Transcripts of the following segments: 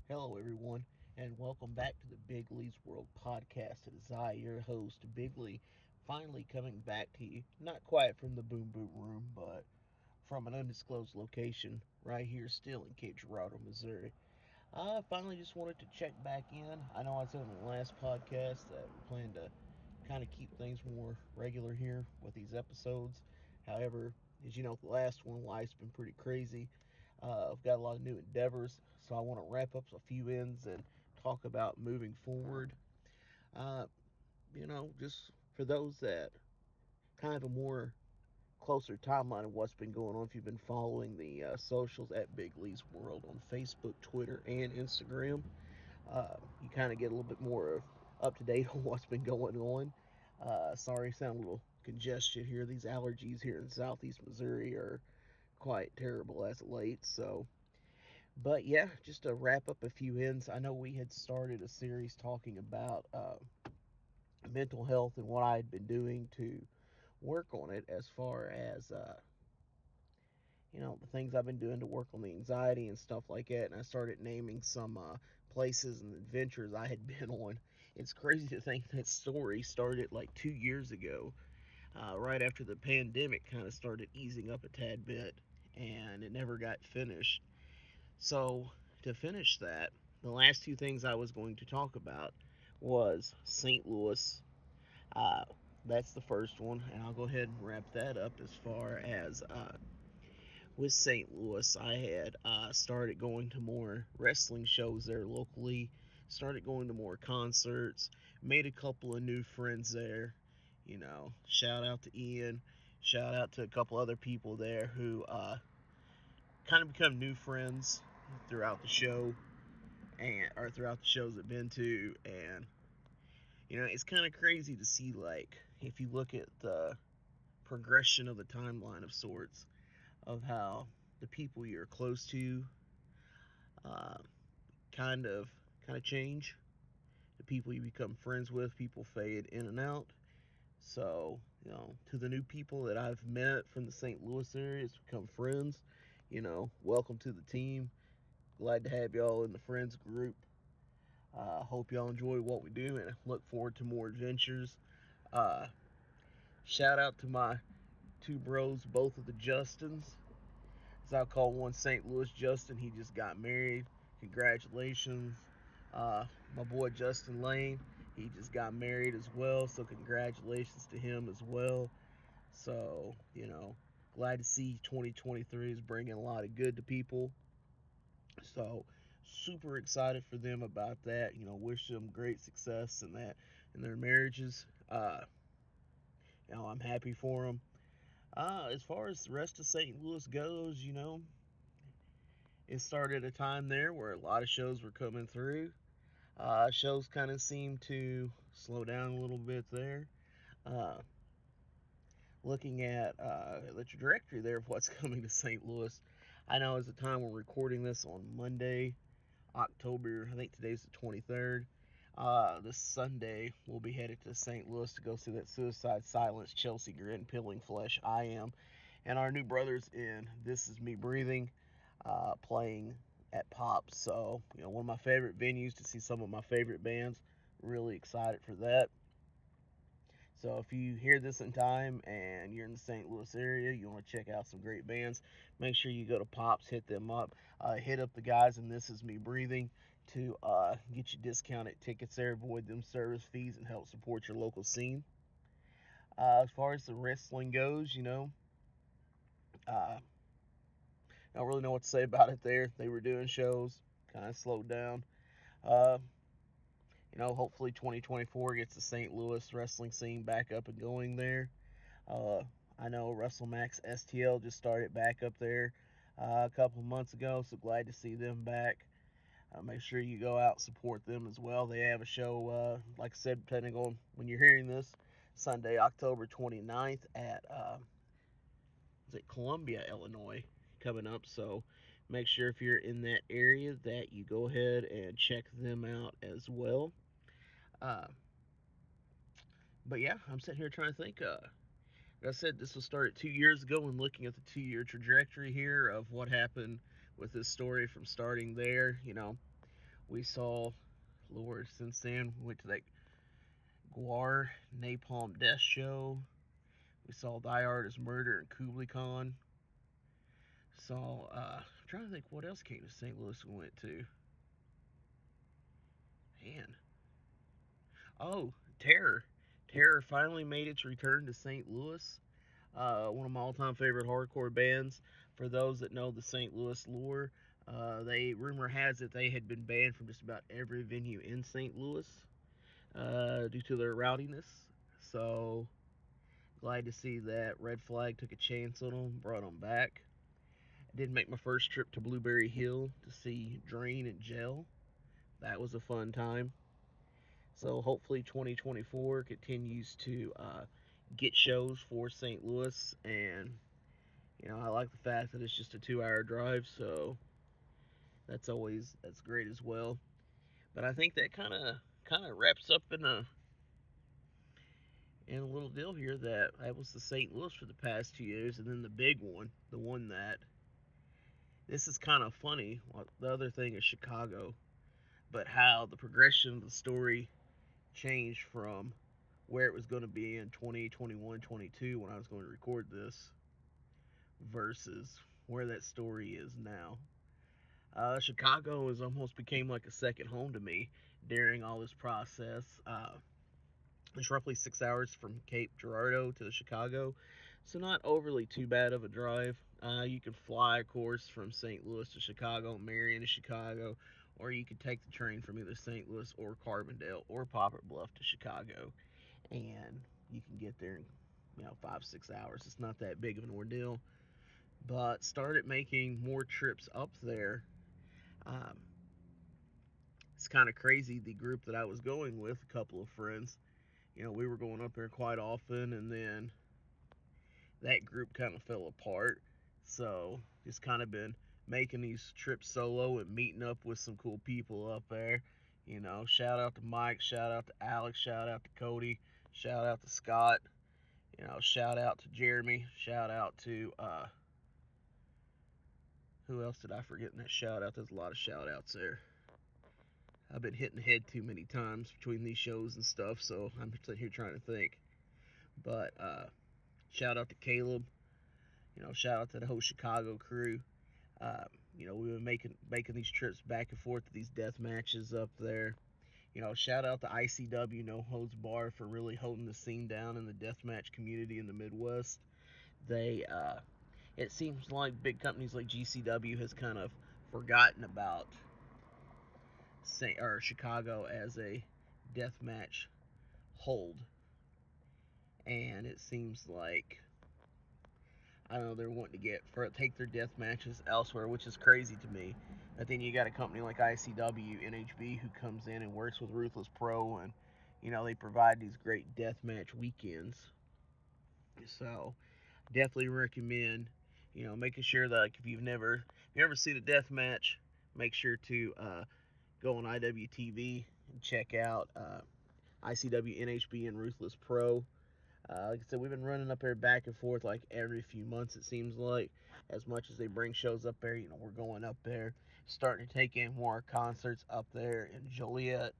Hello, everyone, and welcome back to the Big Lee's World podcast. It is I, your host, Big Lee, finally coming back to you. Not quite from the Boom Boom Room, but from an undisclosed location right here, still in Cape Girardeau, Missouri. I finally just wanted to check back in. I know I said on the last podcast that we plan to kind of keep things more regular here with these episodes. However, as you know, the last one, life's been pretty crazy. I've got a lot of new endeavors, so I want to wrap up a few ends and talk about moving forward. Uh, just for those that kind of a more closer timeline of what's been going on, if you've been following the socials at Big Lee's World on Facebook, Twitter, and Instagram, you kind of get a little bit more of up to date on what's been going on. Sorry, sound a little congested here. These allergies here in southeast Missouri are quite terrible as of late. But yeah, just to wrap up a few ends, I know we had started a series talking about mental health and what I had been doing to work on it as far as the things I've been doing to work on the anxiety and stuff like that. And I started naming some places and adventures I had been on. It's crazy to think that story started like 2 years ago, right after the pandemic kind of started easing up a tad bit, and it never got finished. So, to finish that, the last two things I was going to talk about was St. Louis. Uh, that's the first one, and I'll go ahead and wrap that up as far as with St. Louis. I had started going to more wrestling shows there locally, started going to more concerts, made a couple of new friends there. Shout out to Ian, shout out to a couple other people there who kind of become new friends throughout the show and or throughout the shows I've been to. And it's kind of crazy to see, like, if you look at the progression of the timeline of sorts of how the people you're close to uh, kind of change. The people you become friends with, people fade in and out. So, to the new people that I've met from the St. Louis area, it's become friends. Welcome to the team. Glad to have y'all in the friends group. Hope y'all enjoy what we do and look forward to more adventures. Uh, Shout out to my two bros, both of the Justins. As I call one St. Louis Justin, he just got married. Congratulations. My boy Justin Lane, he just got married as well, so congratulations to him as well. So, glad to see 2023 is bringing a lot of good to people. So, super excited for them about that. Wish them great success in that in their marriages. I'm happy for them. As far as the rest of St. Louis goes, it started a time there where a lot of shows were coming through. Shows kind of seemed to slow down a little bit there. Uh, Looking at the trajectory there of what's coming to St. Louis, I know as the time we're recording this on Monday, October, I think today's the 23rd. This Sunday, we'll be headed to St. Louis to go see that Suicide Silence, Chelsea Grin, Peeling Flesh, I Am, and our new brothers in This Is Me Breathing, playing at Pop. So, one of my favorite venues to see some of my favorite bands. Really excited for that. So if you hear this in time and you're in the St. Louis area, you want to check out some great bands, make sure you go to Pops, hit them up, hit up the guys and This Is Me Breathing to get you discounted tickets there, avoid them service fees, and help support your local scene. As far as the wrestling goes, I don't really know what to say about it there. They were doing shows, kind of slowed down. Uh, Hopefully 2024 gets the St. Louis wrestling scene back up and going there. Uh, I know WrestleMax STL just started back up there a couple of months ago, so glad to see them back. Make sure you go out and support them as well. They have a show, like I said, depending on when you're hearing this, Sunday, October 29th at is it Columbia, Illinois, coming up. So make sure if you're in that area that you go ahead and check them out as well. Uh, but yeah, I'm sitting here trying to think. Like I said, this was started 2 years ago, and looking at the 2 year trajectory here of what happened with this story from starting there, We saw, Lord, since then, we went to that Guar Napalm Death Show. We saw Die Artist Murder and Kublai Khan. Saw, I'm trying to think what else came to St. Louis we went to. Man. Oh, Terror. Terror finally made its return to St. Louis. One of my all-time favorite hardcore bands. For those that know the St. Louis lore, they rumor has it they had been banned from just about every venue in St. Louis due to their rowdiness. So glad to see that Red Flag took a chance on them, brought them back. I did make my first trip to Blueberry Hill to see Drain and Gel. That was a fun time. So hopefully 2024 continues to get shows for St. Louis, and I like the fact that it's just a 2-hour drive, so that's great as well. But I think that kind of wraps up in a little deal here that was the St. Louis for the past 2 years, and then the big one, the one that this is kind of funny. The other thing is Chicago, but how the progression of the story changed from where it was going to be in 2021, 22 when I was going to record this versus where that story is now. Chicago has almost became like a second home to me during all this process. It's roughly 6 hours from Cape Girardeau to Chicago, so not overly too bad of a drive. You can fly, of course, from St. Louis to Chicago, Marion to Chicago, or you could take the train from either St. Louis or Carbondale or Poplar Bluff to Chicago, and you can get there in 5-6 hours. It's not that big of an ordeal. But started making more trips up there. Um, it's kind of crazy. The group that I was going with, a couple of friends, we were going up there quite often, and then that group kind of fell apart. So just kind of been making these trips solo and meeting up with some cool people up there. Shout out to Mike, shout out to Alex, shout out to Cody, shout out to Scott, shout out to Jeremy, shout out to who else did I forget in that shout out? There's a lot of shout outs there. I've been hitting the head too many times between these shows and stuff, so I'm sitting here trying to think. But shout out to Caleb. Shout out to the whole Chicago crew. We've been making these trips back and forth to these death matches up there. Shout out to ICW No Holds Bar for really holding the scene down in the deathmatch community in the Midwest. It seems like big companies like GCW has kind of forgotten about Chicago as a deathmatch hold, and it seems like I don't know they're wanting to take their death matches elsewhere, which is crazy to me. But then you got a company like ICW NHB who comes in and works with Ruthless Pro, and they provide these great deathmatch weekends. So definitely recommend making sure that if you ever seen a death match, make sure to go on IWTV and check out ICW NHB and Ruthless Pro. Like I said, we've been running up there back and forth like every few months, it seems like. As much as they bring shows up there, we're going up there, starting to take in more concerts up there in Joliet.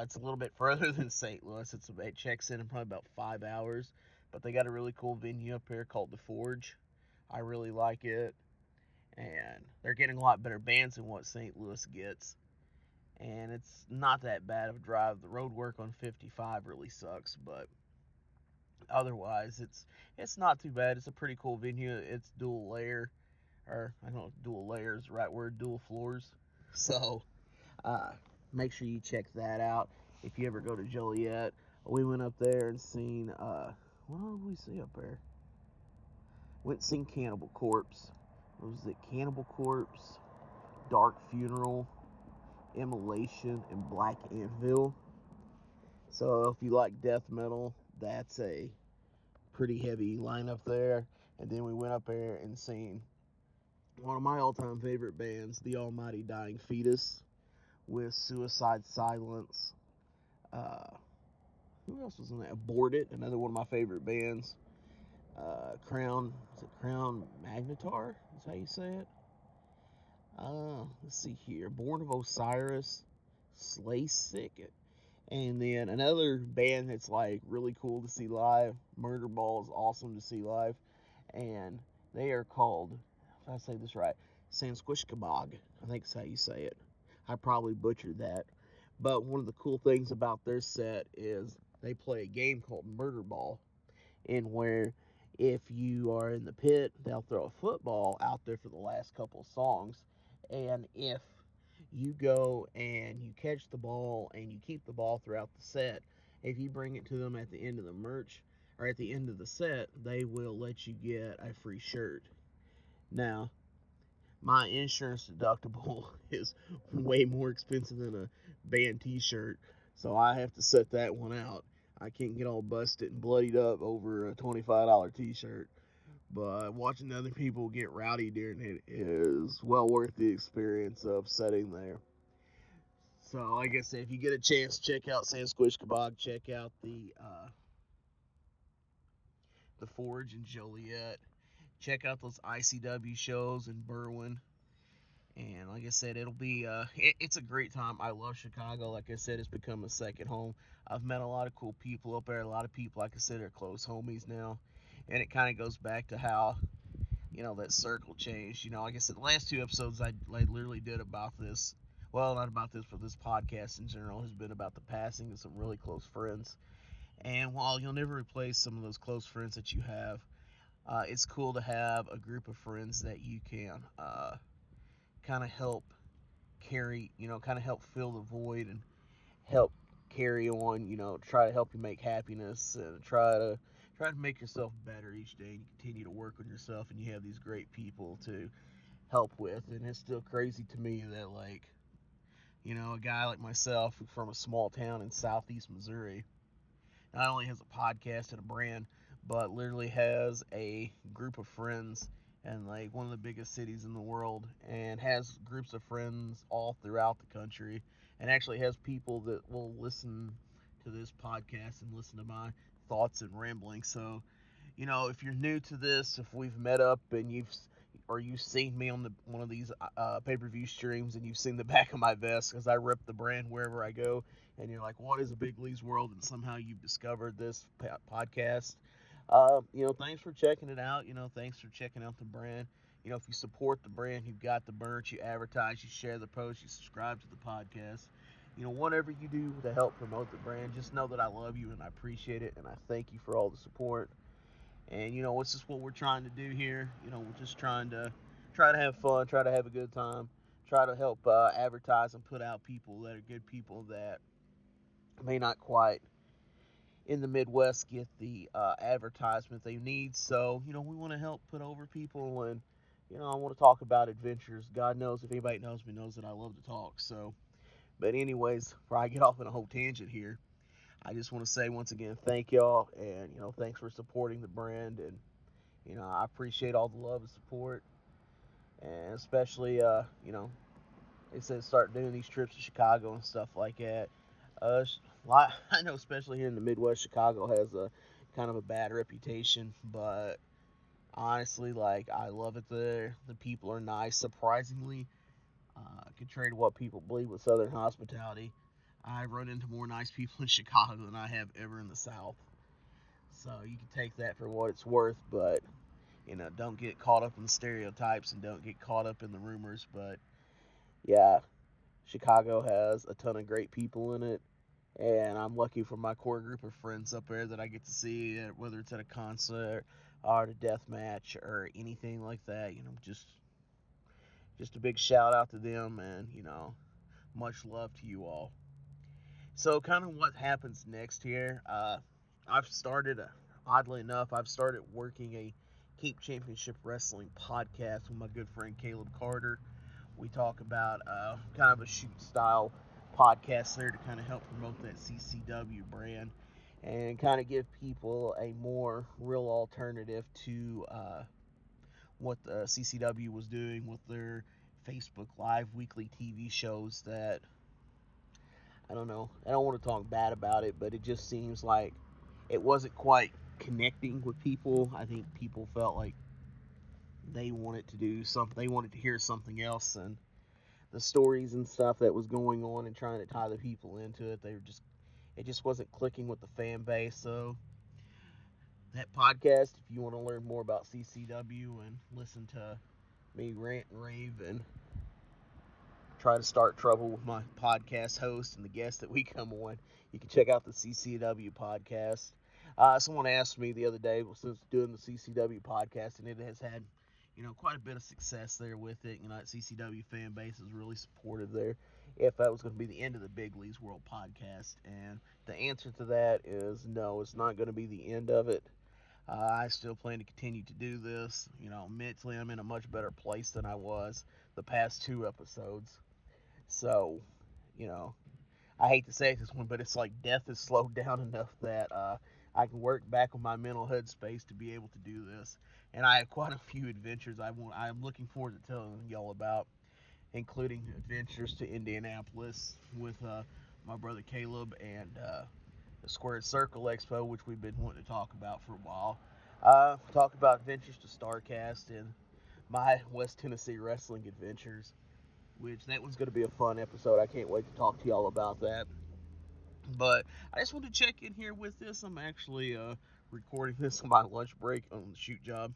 It's a little bit further than St. Louis. It checks in probably about 5 hours, but they got a really cool venue up here called The Forge. I really like it, and they're getting a lot better bands than what St. Louis gets, and it's not that bad of a drive. The road work on 55 really sucks, but otherwise it's not too bad. It's a pretty cool venue. It's dual layer, or I don't know if dual layer is the right word, dual floors. So make sure you check that out if you ever go to Joliet. We went up there and seen what did we see up there? Went and seen Cannibal Corpse. What was it? Cannibal Corpse, Dark Funeral, Immolation, and Black Anvil. So if you like death metal, that's a pretty heavy lineup there. And then we went up there and seen one of my all-time favorite bands, The Almighty Dying Fetus, with Suicide Silence. Who else was in that? Aborted, another one of my favorite bands. Crown Magnetar, is how you say it. Let's see here. Born of Osiris, Slay Sick. And then another band that's like really cool to see live, Murderball is awesome to see live. And they are called, if I say this right, Sansquishkabog. I think that's how you say it. I probably butchered that. But one of the cool things about their set is they play a game called Murderball, in where if you are in the pit, they'll throw a football out there for the last couple of songs. And if you go and you catch the ball and you keep the ball throughout the set, if you bring it to them at the end of the merch or at the end of the set, they will let you get a free shirt. Now, my insurance deductible is way more expensive than a band t-shirt, so I have to set that one out. I can't get all busted and bloodied up over a $25 t-shirt, but watching other people get rowdy during it is well worth the experience of sitting there. So, like I said, if you get a chance, check out Sansquishkabog, check out the Forge in Joliet, check out those ICW shows in Berwyn. And like I said, it's a great time. I love Chicago. Like I said, it's become a second home. I've met a lot of cool people up there. A lot of people I consider close homies now. And it kind of goes back to how, that circle changed. Like I said, the last two episodes I literally did about this. Well, not about this, but this podcast in general has been about the passing of some really close friends. And while you'll never replace some of those close friends that you have, it's cool to have a group of friends that you can kind of help carry, kind of help fill the void and help carry on, try to help you make happiness and try to make yourself better each day, and you continue to work on yourself, and you have these great people to help with. And it's still crazy to me that, like, a guy like myself from a small town in southeast Missouri not only has a podcast and a brand, but literally has a group of friends in like one of the biggest cities in the world, and has groups of friends all throughout the country, and actually has people that will listen to this podcast and listen to my thoughts and ramblings. So, if you're new to this, if we've met up and you've seen me on one of these pay-per-view streams, and you've seen the back of my vest because I rep the brand wherever I go, and you're like, what is a Big Lee's World? And somehow you've discovered this podcast. Thanks for checking it out. Thanks for checking out the brand. If you support the brand, you've got the merch, you advertise, you share the post, you subscribe to the podcast. Whatever you do to help promote the brand, just know that I love you and I appreciate it, and I thank you for all the support. And it's just what we're trying to do here. We're just trying to have fun, try to have a good time, try to help advertise and put out people that are good people that may not quite in the Midwest get the advertisement they need. So, we want to help put over people, and, I want to talk about adventures. God knows, if anybody knows me, knows that I love to talk. So, but anyways, before I get off on a whole tangent here, I just want to say once again, thank y'all, and, thanks for supporting the brand, and, I appreciate all the love and support, and especially, they said start doing these trips to Chicago and stuff like that. I know, especially here in the Midwest, Chicago has a kind of a bad reputation, but honestly, like, I love it there. The people are nice, surprisingly, contrary to what people believe with Southern hospitality. I've run into more nice people in Chicago than I have ever in the South. So you can take that for what it's worth, but, don't get caught up in the stereotypes and don't get caught up in the rumors. But, yeah, Chicago has a ton of great people in it, and I'm lucky for my core group of friends up there that I get to see, whether it's at a concert or at a death match or anything like that. Just a big shout out to them, and, much love to you all. So, kind of what happens next here, oddly enough, I've started working a Cape Championship Wrestling podcast with my good friend Caleb Carter. We talk about kind of a shoot style podcast there to kind of help promote that CCW brand and kind of give people a more real alternative to what the CCW was doing with their Facebook Live weekly TV shows that, I don't know, I don't want to talk bad about it, but it just seems like it wasn't quite connecting with people. I think people felt like they wanted to do something, they wanted to hear something else, and the stories and stuff that was going on and trying to tie the people into it. It just wasn't clicking with the fan base. So that podcast, if you want to learn more about CCW and listen to me rant and rave and try to start trouble with my podcast host and the guests that we come on, you can check out the CCW podcast. Someone asked me the other day, well, since doing the CCW podcast, and it has had, quite a bit of success there with it. That CCW fan base is really supportive there. If that was going to be the end of the Big Leagues World podcast, and the answer to that is no, it's not going to be the end of it. I still plan to continue to do this. Mentally, I'm in a much better place than I was the past 2 episodes. So, you know, I hate to say this one, but it's like death has slowed down enough that I can work back on my mental headspace to be able to do this. And I have quite a few adventures I'm looking forward to telling y'all about, including adventures to Indianapolis with my brother Caleb and the Squared Circle Expo, which we've been wanting to talk about for a while. Talk about adventures to StarCast and my West Tennessee wrestling adventures, which that one's going to be a fun episode. I can't wait to talk to y'all about that. But I just want to check in here with this. I'm actually recording this on my lunch break on the shoot job.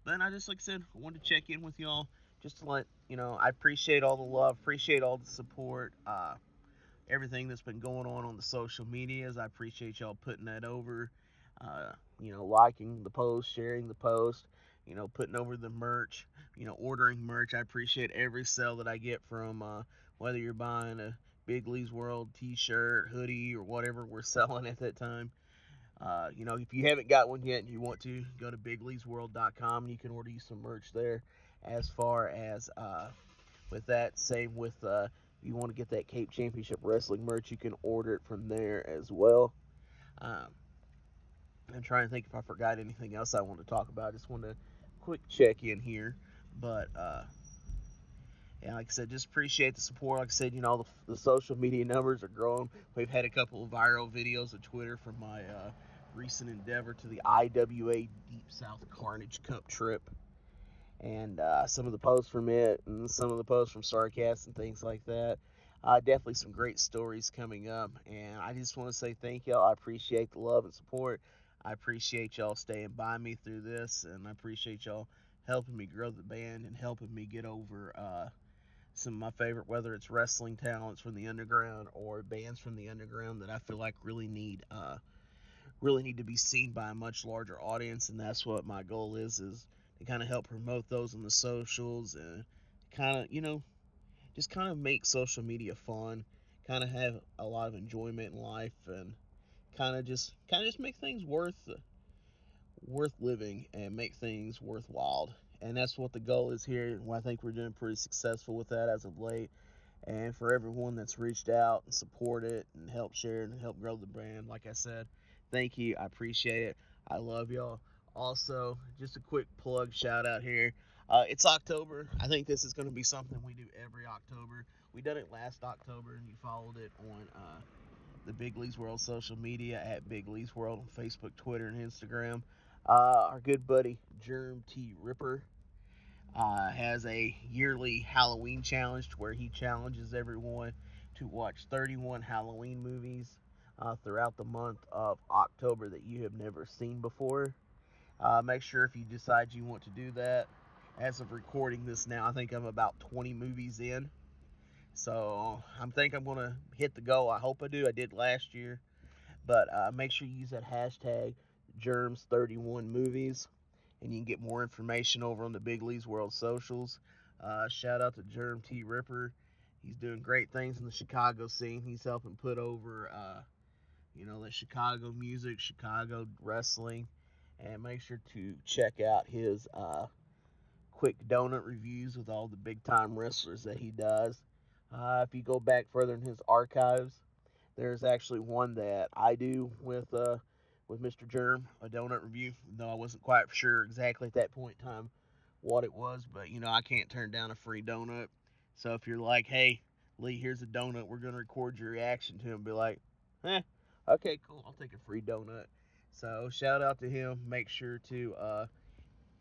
But I just, like I said, I wanted to check in with y'all just to let I appreciate all the love, appreciate all the support, everything that's been going on the social medias. I appreciate y'all putting that over, liking the post, sharing the post, putting over the merch, ordering merch. I appreciate every sale that I get from whether you're buying a Big Leagues World t-shirt, hoodie, or whatever we're selling at that time. If you haven't got one yet and you want to, go to bigleaguesworld.com and you can order you some merch there. As far as with that, same with if you want to get that Cape Championship Wrestling merch, you can order it from there as well. I'm trying to think if I forgot anything else I want to talk about. I just want to quick check in here. But, yeah, like I said, just appreciate the support. Like I said, the social media numbers are growing. We've had a couple of viral videos on Twitter from my recent endeavor to the IWA Deep South Carnage Cup trip. And some of the posts from it and some of the posts from StarCast and things like that. Definitely some great stories coming up. And I just want to say thank y'all. I appreciate the love and support. I appreciate y'all staying by me through this. And I appreciate y'all helping me grow the band and helping me get over some of my favorite, whether it's wrestling talents from the underground or bands from the underground that I feel like really need to be seen by a much larger audience. And that's what my goal is to kind of help promote those on the socials and kind of, just kind of make social media fun, kind of have a lot of enjoyment in life, and kind of just make things worth living and make things worthwhile. And that's what the goal is here. I think we're doing pretty successful with that as of late. And for everyone that's reached out and supported and helped share and help grow the brand, like I said, thank you. I appreciate it. I love y'all. Also, just a quick plug shout out here. It's October. I think this is going to be something we do every October. We done it last October, and you followed it on the Big Leagues World social media at Big Leagues World on Facebook, Twitter, and Instagram. Our good buddy Germ T. Ripper has a yearly Halloween challenge where he challenges everyone to watch 31 Halloween movies throughout the month of October that you have never seen before. Make sure if you decide you want to do that. As of recording this now, I think I'm about 20 movies in. So I think I'm going to hit the goal. I hope I do. I did last year. But make sure you use that hashtag Germs31Movies. And you can get more information over on the Big Leagues World socials. Shout out to Germ T. Ripper. He's doing great things in the Chicago scene. He's helping put over, the Chicago music, Chicago wrestling. And make sure to check out his quick donut reviews with all the big time wrestlers that he does. If you go back further in his archives, there's actually one that I do with Mr. Germ, a donut review, though I wasn't quite sure exactly at that point in time what it was, but I can't turn down a free donut. So if you're like, hey, Lee, here's a donut, we're going to record your reaction to him, be like, okay, cool, I'll take a free donut. So shout out to him. Make sure to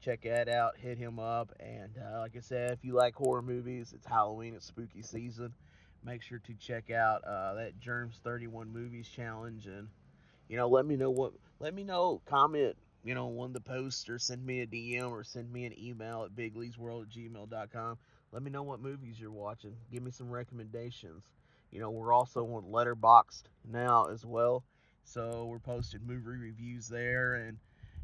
check that out. Hit him up. And like I said, if you like horror movies, it's Halloween, it's spooky season. Make sure to check out that Germs 31 Movies Challenge. And, let me know, comment, one of the posts, or send me a DM, or send me an email at bigleesworld@gmail.com. Let me know what movies you're watching. Give me some recommendations. We're also on Letterboxd now as well. So we're posting movie reviews there, and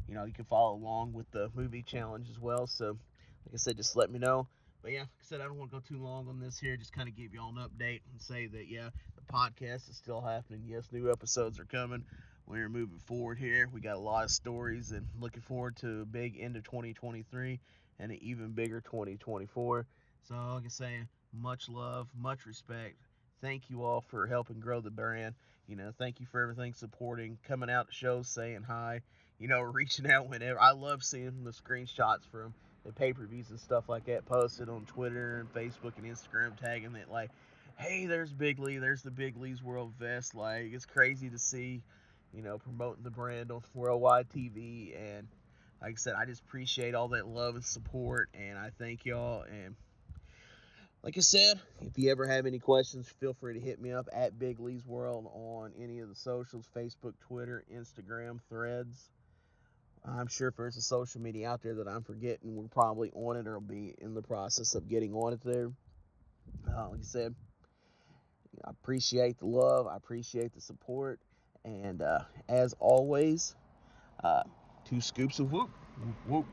you can follow along with the movie challenge as well. So, like I said, just let me know. But yeah, like I said, I don't want to go too long on this here. Just kind of give y'all an update and say that, yeah, the podcast is still happening. Yes, new episodes are coming. We're moving forward here. We got a lot of stories, and looking forward to a big end of 2023 and an even bigger 2024. So, like I say, much love, much respect. Thank you all for helping grow the brand. Thank you for everything, supporting, coming out to shows, saying hi, reaching out whenever. I love seeing the screenshots from the pay-per-views and stuff like that posted on Twitter and Facebook and Instagram, tagging it like, hey, there's Big Lee, there's the Big Lee's World Vest. Like, it's crazy to see, promoting the brand on Worldwide TV. And like I said, I just appreciate all that love and support, and I thank y'all. And like I said, if you ever have any questions, feel free to hit me up at Big Lee's World on any of the socials: Facebook, Twitter, Instagram, Threads. I'm sure if there's a social media out there that I'm forgetting, we're probably on it, or will be in the process of getting on it there. Like I said, I appreciate the love, I appreciate the support, and as always, uh, two scoops of whoop, whoop, whoop.